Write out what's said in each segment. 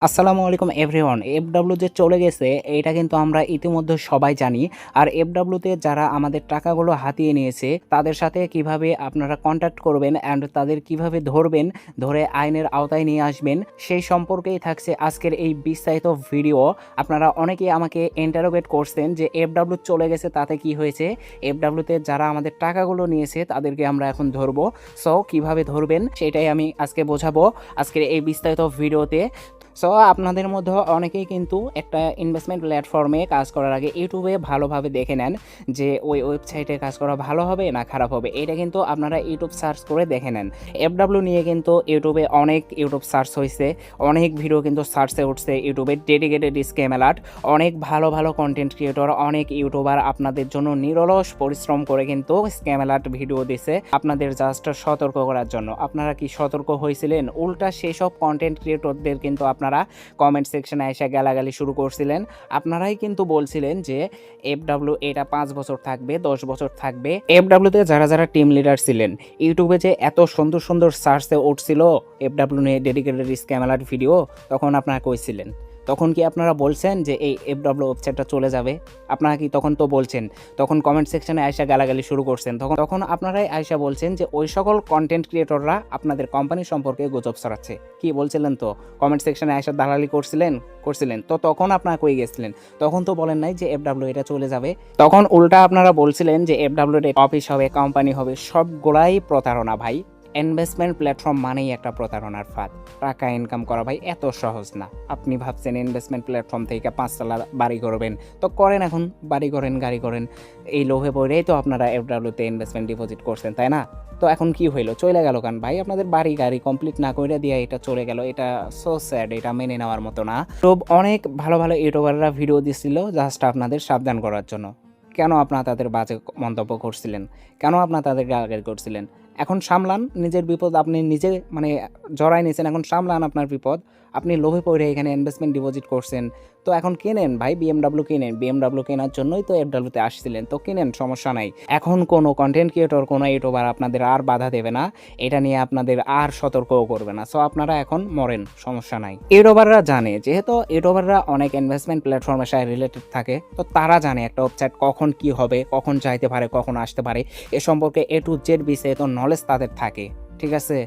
আসসালামু আলাইকুম everyone. FW যে চলে গেছে এটা কিন্তু আমরা ইতিমধ্যে সবাই জানি। আর এফডব্লিউতে যারা আমাদের টাকাগুলো হাতিয়ে নিয়েছে তাদের সাথে কিভাবে আপনারা কন্ট্যাক্ট করবেন অ্যান্ড তাদের কিভাবে ধরবেন, ধরে আইনের আওতায় নিয়ে আসবেন সেই সম্পর্কেই থাকছে আজকের এই বিস্তারিত ভিডিও। আপনারা অনেকেই আমাকে ইন্টারোগেট করছেন যে এফডব্লিউ চলে গেছে তাতে কি হয়েছে, এফডব্লিউতে যারা আমাদের টাকাগুলো নিয়েছে তাদেরকে আমরা এখন ধরবো। সো কিভাবে ধরবেন সেটাই আমি আজকে বোঝাবো আজকের এই বিস্তারিত ভিডিওতে। সো আপনাদের মধ্যে অনেকেই কিন্তু একটা ইনভেস্টমেন্ট প্ল্যাটফর্মে কাজ করার আগে ইউটিউবে ভালোভাবে দেখে নেন যে ওই ওয়েবসাইটে কাজ করা ভালো হবে না খারাপ হবে। এটা কিন্তু আপনারা ইউটিউব সার্চ করে দেখে নেন। এফডব্লিউ নিয়ে কিন্তু ইউটিউবে অনেক ইউটিউব সার্চ হয়েছে, অনেক ভিডিও কিন্তু সার্চে উঠছে ইউটিউবে ডেডিকেটেড স্ক্যাম অ্যালার্ট। অনেক ভালো ভালো কন্টেন্ট ক্রিয়েটর, অনেক ইউটিউবার আপনাদের জন্য নিরলস পরিশ্রম করে কিন্তু স্ক্যাম অ্যালার্ট ভিডিও দিছে আপনাদের জাস্ট সতর্ক করার জন্য। আপনারা কি সতর্ক হয়েছিলেন? উল্টা সেসব কন্টেন্ট ক্রিয়েটরদের কিন্তু আপনারা কমেন্ট সেকশনে এসে গালাগালি শুরু করছিলেন। আপনারাই কিন্তু বলছিলেন যে এফডব্লিউ এটা 5 বছর থাকবে, 10 বছর থাকবে। এফডব্লিউতে যারা যারা টিম লিডার ছিলেন, ইউটিউবে যে এত সুন্দর সুন্দর সার্চে উঠছিল এফডব্লিউ নিয়ে ডেডিকেটেড স্ক্যাম অ্যালার্ট ভিডিও, তখন আপনারা কইছিলেন? তখন কি আপনারা বলছেন যে এই এফডব্লিউ ওয়েবসাইটটা চলে যাবে? আপনারা কি তখন তো বলছেন? তখন কমেন্ট সেকশনে আয়সা গালাগালি শুরু করছেন। তখন আপনারাই আয়সা বলছেন যে ওই সকল কন্টেন্ট ক্রিয়েটররা আপনাদের কোম্পানি সম্পর্কে গুজব ছড়াচ্ছে। কি বলছিলেন? তো কমেন্ট সেকশনে আয়সা দালালি করছিলেন তো তখন আপনারা কই গেছিলেন? তখন তো বলেন নাই যে এফডব্লিউ এটা চলে যাবে। তখন উল্টা আপনারা বলছিলেন যে এফডব্লিউ অফিস হবে, কোম্পানি হবে, সবগুলাই প্রতারণা ভাই। ইনভেস্টমেন্ট প্ল্যাটফর্ম মানেই একটা প্রতারণার ফাঁদ। টাকা ইনকাম করা ভাই এত সহজ না। আপনি ভাবছেন ইনভেস্টমেন্ট প্ল্যাটফর্ম থেকে 5 তলা বাড়ি করবেন, তো করেন, এখন বাড়ি করেন, গাড়ি করেন। এই লোভে পড়েই তো আপনারা এফডব্লিউতে ইনভেস্টমেন্ট ডিপোজিট করছেন, তাই না? তো এখন কি হইলো? চলে গেল কারণ ভাই আপনাদের বাড়ি গাড়ি কমপ্লিট না করে দিয়ে এটা চলে গেল। এটা সো স্যাড, এটা মেনে নেওয়ার মতো না। তো অনেক ভালো ভালো ইউটিউবাররা ভিডিও দিছিল জাস্ট আপনাদের সাবধান করার জন্য। কেন আপনারা তাদের বাজে মন্তব্য করছিলেন? কেন আপনারা তাদের গালাগালি করছিলেন? এখন সামলান নিজের বিপদ, আপনি নিজে জড়াই নিয়েছেন, এখন সামলান আপনার বিপদ। আপনি লোভে পড়ে এখানে ইনভেস্টমেন্ট ডিপোজিট করছেন, তো এখন কিনেন ভাই, বিএমডাব্লিউ কিনেন। বিএমডাব্লিউ কেনার জন্যই তো এফডব্লিউতে আসছিলেন, তো কিনেন, সমস্যা নাই। এখন কোনো কন্টেন্ট ক্রিয়েটর, কোনো ইউটিউবার আপনাদের আর বাধা দেবে না, এটা নিয়ে আপনাদের আর সতর্কও করবে না। সো আপনারা এখন মরেন, সমস্যা নাই। ইউটিউবাররা জানে, যেহেতু ইউটিউবাররা অনেক ইনভেস্টমেন্ট প্ল্যাটফর্মের সাথে রিলেটেড থাকে, তো তারা জানে একটা ওয়েবসাইট কখন কি হবে, কখন চাইতে পারে, কখন আসতে পারে, এ সম্পর্কে এ টু জেড বিস্তারিত নলেজ তাদের থাকে, ঠিক আছে?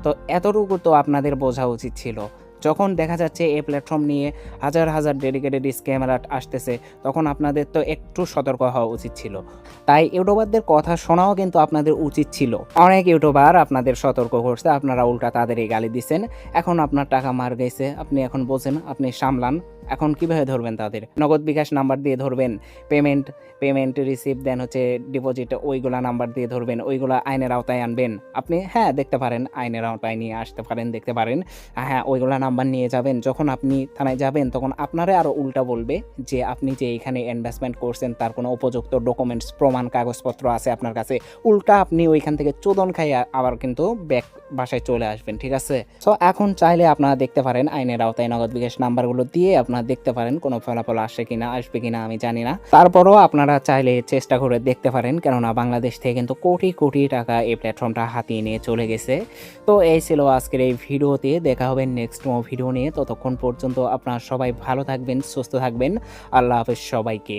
তো এতটুকু তো আপনাদের বোঝা উচিত ছিল। যখন দেখা যাচ্ছে এই প্ল্যাটফর্ম নিয়ে হাজার হাজার ডেডিকেটেড স্ক্যাম অ্যালার্ট আসতেছে, তখন আপনাদের তো একটু সতর্ক হওয়া উচিত ছিল। তাই ইউটিউবারদের কথা শোনাও কিন্তু আপনাদের উচিত ছিল। অনেক ইউটিউবার আপনাদের সতর্ক করছে, আপনারা উল্টা তাদেরই গালি দিচ্ছেন। এখন আপনার টাকা মার গেছে, আপনি এখন বোঝেন, আপনি সামলান। এখন কিভাবে ধরবেন তাদের? নগদ বিকাশ নাম্বার দিয়ে ধরবেন, পেমেন্ট রিসিভ, দেন হচ্ছে ডিপোজিট, ওইগুলা নাম্বার দিয়ে ধরবেন, ওইগুলা আইনের আওতায় আনবেন। আপনি হ্যাঁ দেখতে পারেন, আইনের আওতায় নিয়ে আসতে পারেন, দেখতে পারেন। হ্যাঁ, ওইগুলা নাম্বার নিয়ে যাবেন, যখন আপনি থানায় যাবেন তখন আপনারে আরও উল্টা বলবে যে আপনি যে এখানে ইনভেস্টমেন্ট করছেন তার কোনো উপযুক্ত ডকুমেন্টস, প্রমাণ, কাগজপত্র আছে আপনার কাছে। উল্টা আপনি ওইখান থেকে চোদন খাইয়া আবার কিন্তু ব্যাক বাসায় চলে আসবেন, ঠিক আছে? সো এখন চাইলে আপনারা দেখতে পারেন আইনের আওতায় নগদ বিকাশ নাম্বারগুলো দিয়ে আপনারা দেখতে পারেন কোনো ফলাফল আসে কিনা, আসবে কিনা আমি জানি না। তারপরও আপনারা চাইলে চেষ্টা করে দেখতে পারেন, কেননা বাংলাদেশ থেকে কিন্তু কোটি কোটি টাকা এই প্ল্যাটফর্মটা হাতিয়ে নিয়ে চলে গেছে। তো এই ছিল আজকের এই ভিডিওতে। দেখা হবে নেক্সট ভিডিও নিয়ে। ততক্ষণ পর্যন্ত আপনারা সবাই ভালো থাকবেন, সুস্থ থাকবেন। আল্লাহ হাফেজ সবাইকে।